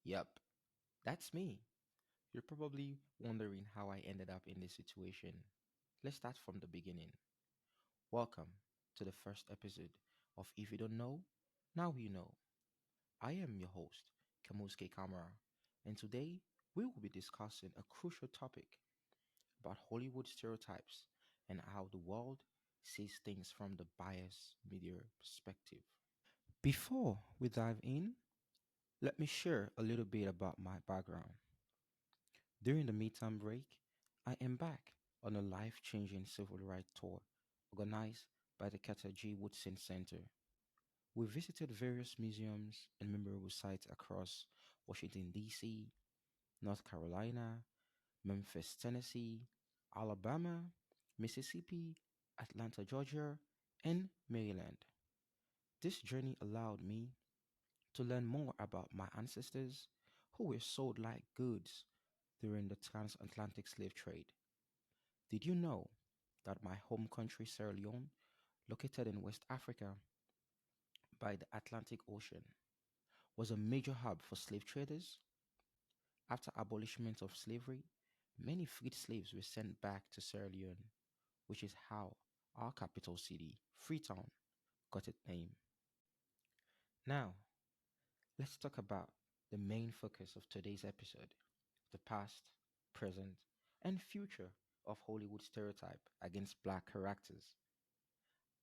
Yep, that's me. You're probably wondering how I ended up in this situation. Let's start from the beginning. Welcome to the first episode of If You Don't Know, Now You Know. I am your host, Kamuskay Kamara, and today we will be discussing a crucial topic about Hollywood stereotypes and how the world sees things from the biased media perspective. Before we dive in, let me share a little bit about my background. During the midterm break, I embarked on a life changing civil rights tour organized by the Carter G. Woodson Center. We visited various museums and memorable sites across Washington, D.C., North Carolina, Memphis, Tennessee, Alabama, Mississippi, Atlanta, Georgia, and Maryland. This journey allowed me to learn more about my ancestors who were sold like goods during the transatlantic slave trade. Did you know that my home country, Sierra Leone, located in West Africa by the Atlantic Ocean, was a major hub for slave traders? After abolishment of slavery, many freed slaves were sent back to Sierra Leone, which is how our capital city, Freetown, got its name. Now, let's talk about the main focus of today's episode: the past, present, and future of Hollywood stereotype against black characters.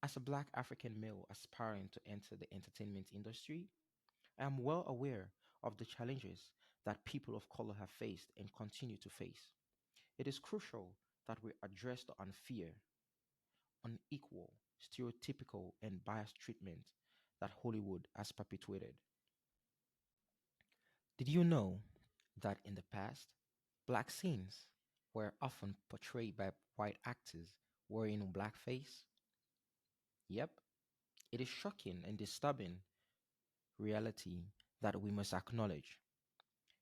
As a black African male aspiring to enter the entertainment industry, I am well aware of the challenges that people of color have faced and continue to face. It is crucial that we address the unfair, unequal, stereotypical, and biased treatment that Hollywood has perpetuated. Did you know that in the past, black scenes were often portrayed by white actors wearing blackface? Yep, it is shocking and disturbing reality that we must acknowledge.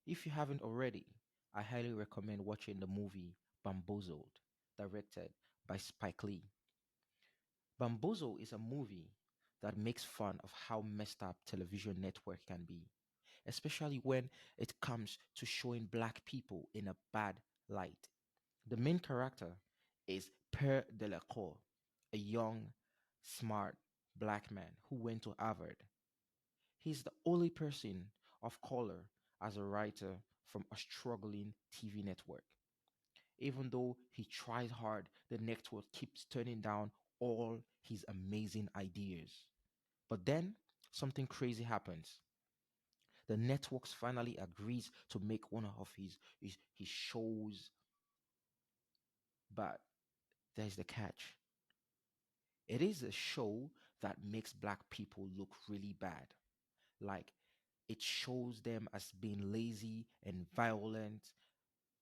If you haven't already, I highly recommend watching the movie Bamboozled, directed by Spike Lee. Bamboozle is a movie that makes fun of how messed up television network can be, especially when it comes to showing black people in a bad light. The main character is Per Delacour, a young, smart black man who went to Harvard. He's the only person of color as a writer from a struggling TV network. Even though he tries hard, the network keeps turning down all his amazing ideas. But then something crazy happens. The networks finally agrees to make one of his shows, but there's the catch. It is a show that makes black people look really bad. Like, it shows them as being lazy and violent.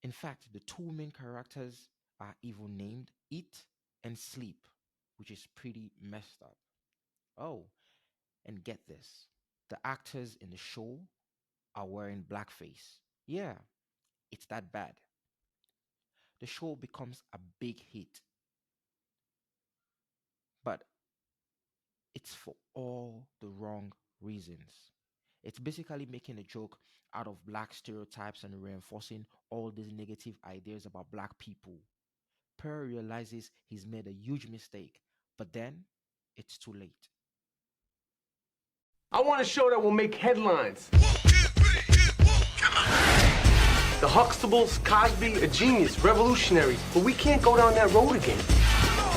In fact, the two main characters are even named Eat and Sleep, which is pretty messed up. Oh, and get this, the actors in the show are wearing blackface. Yeah, it's that bad. The show becomes a big hit, but it's for all the wrong reasons. It's basically making a joke out of black stereotypes and reinforcing all these negative ideas about black people. Per realizes he's made a huge mistake, but then it's too late. I want a show that will make headlines. The Huxtables, Cosby, a genius, revolutionary. But we can't go down that road again.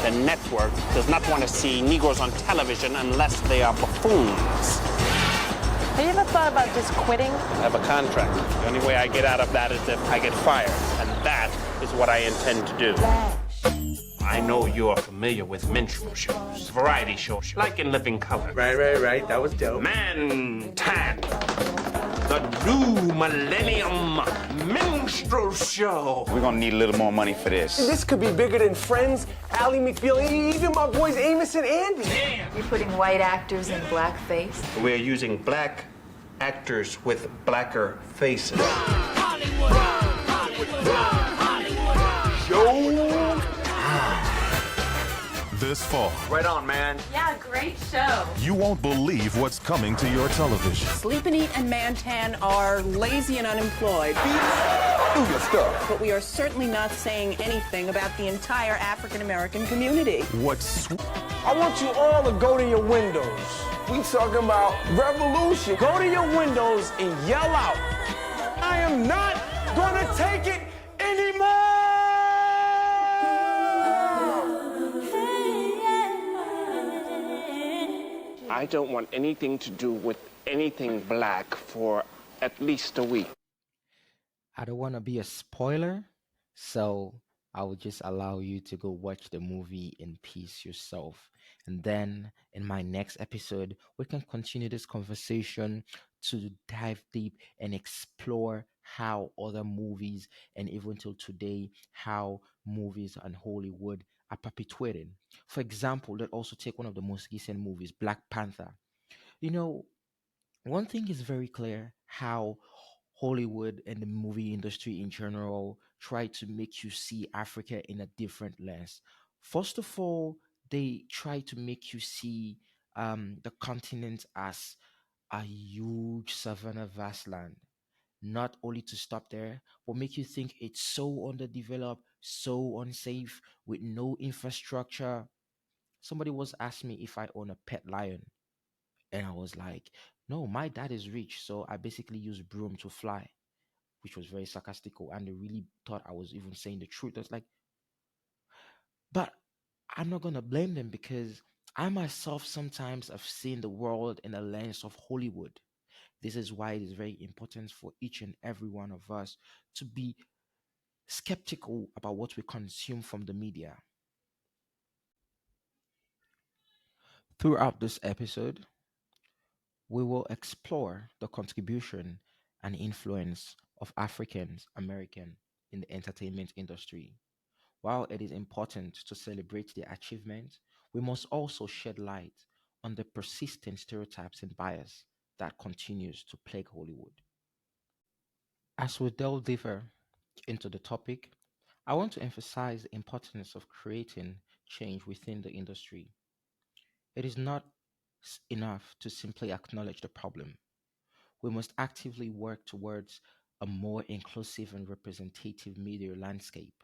The network does not want to see Negroes on television unless they are buffoons. Have you ever thought about just quitting? I have a contract. The only way I get out of that is if I get fired. And that is what I intend to do. I know you're familiar with minstrel shows, variety shows, like in Living Color. Right. That was dope. Man Tan, the new millennium minstrel show. We're gonna need a little more money for this. This could be bigger than Friends, Ally McBeal, even my boys Amos and Andy. You're putting white actors in blackface? We're using black actors with blacker faces. this fall. Right on, man. Yeah, great show. You won't believe what's coming to your television. Sleep and Eat and Mantan are lazy and unemployed. Do your stuff. But we are certainly not saying anything about the entire African American community. What's I want you all to go to your windows. We talking about revolution. Go to your windows and yell out, I am not gonna take it anymore! I don't want anything to do with anything black for at least a week. I don't want to be a spoiler, so I will just allow you to go watch the movie in peace yourself. And then in my next episode, we can continue this conversation to dive deep and explore how other movies, and even till today, how movies and Hollywood are perpetuating. For example, let's also take one of the most recent movies, Black Panther. You know, one thing is very clear how Hollywood and the movie industry in general try to make you see Africa in a different lens. First of all, they try to make you see the continent as a huge savanna vastland. Not only to stop there, but make you think it's so underdeveloped, so unsafe, with no infrastructure. Somebody was asking me if I own a pet lion. And I was like, no, my dad is rich. So I basically use broom to fly, which was very sarcastical. And they really thought I was even saying the truth. I was like, but I'm not going to blame them because I myself sometimes have seen the world in a lens of Hollywood. This is why it is very important for each and every one of us to be skeptical about what we consume from the media. Throughout this episode, we will explore the contribution and influence of Africans American in the entertainment industry. While it is important to celebrate their achievements, we must also shed light on the persistent stereotypes and bias that continues to plague Hollywood. As we delve deeper into the topic, I want to emphasize the importance of creating change within the industry. It is not enough to simply acknowledge the problem. We must actively work towards a more inclusive and representative media landscape.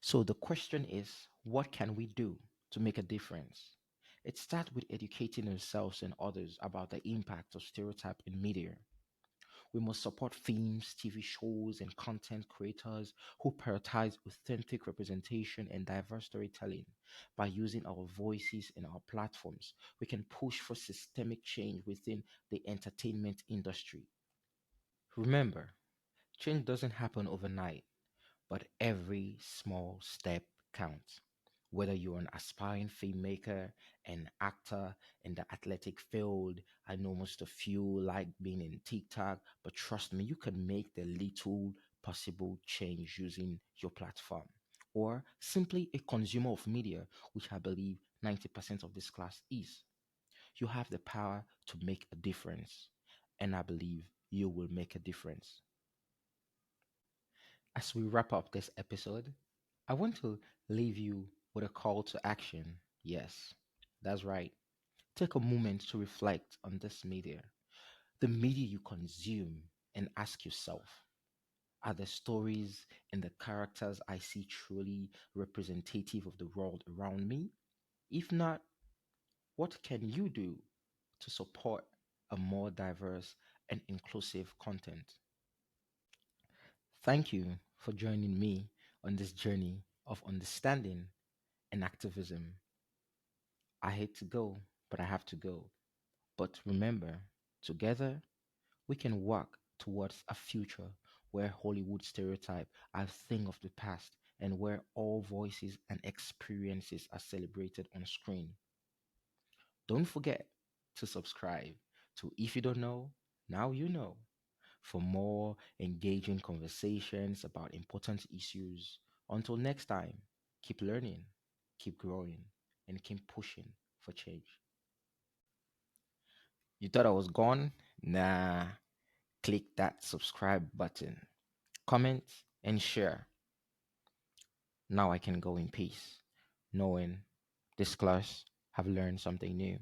So the question is, what can we do to make a difference? It starts with educating ourselves and others about the impact of stereotype in media. We must support films, TV shows, and content creators who prioritize authentic representation and diverse storytelling. By using our voices and our platforms, we can push for systemic change within the entertainment industry. Remember, change doesn't happen overnight, but every small step counts. Whether you're an aspiring filmmaker, an actor in the athletic field, I know most of you like being in TikTok, but trust me, you can make the little possible change using your platform. Or simply a consumer of media, which I believe 90% of this class is. You have the power to make a difference, and I believe you will make a difference. As we wrap up this episode, I want to leave you with a call to action. Yes, that's right. Take a moment to reflect on this media, the media you consume, and ask yourself, are the stories and the characters I see truly representative of the world around me? If not, what can you do to support a more diverse and inclusive content? Thank you for joining me on this journey of understanding and activism. I hate to go, but I have to go. But remember, together we can work towards a future where Hollywood stereotype are a thing of the past and where all voices and experiences are celebrated on screen. Don't forget to subscribe to If You Don't Know, Now You Know for more engaging conversations about important issues. Until next time, keep learning, keep growing, and keep pushing for change. You thought I was gone? Nah, click that subscribe button, comment, and share. Now I can go in peace. knowing this class have learned something new.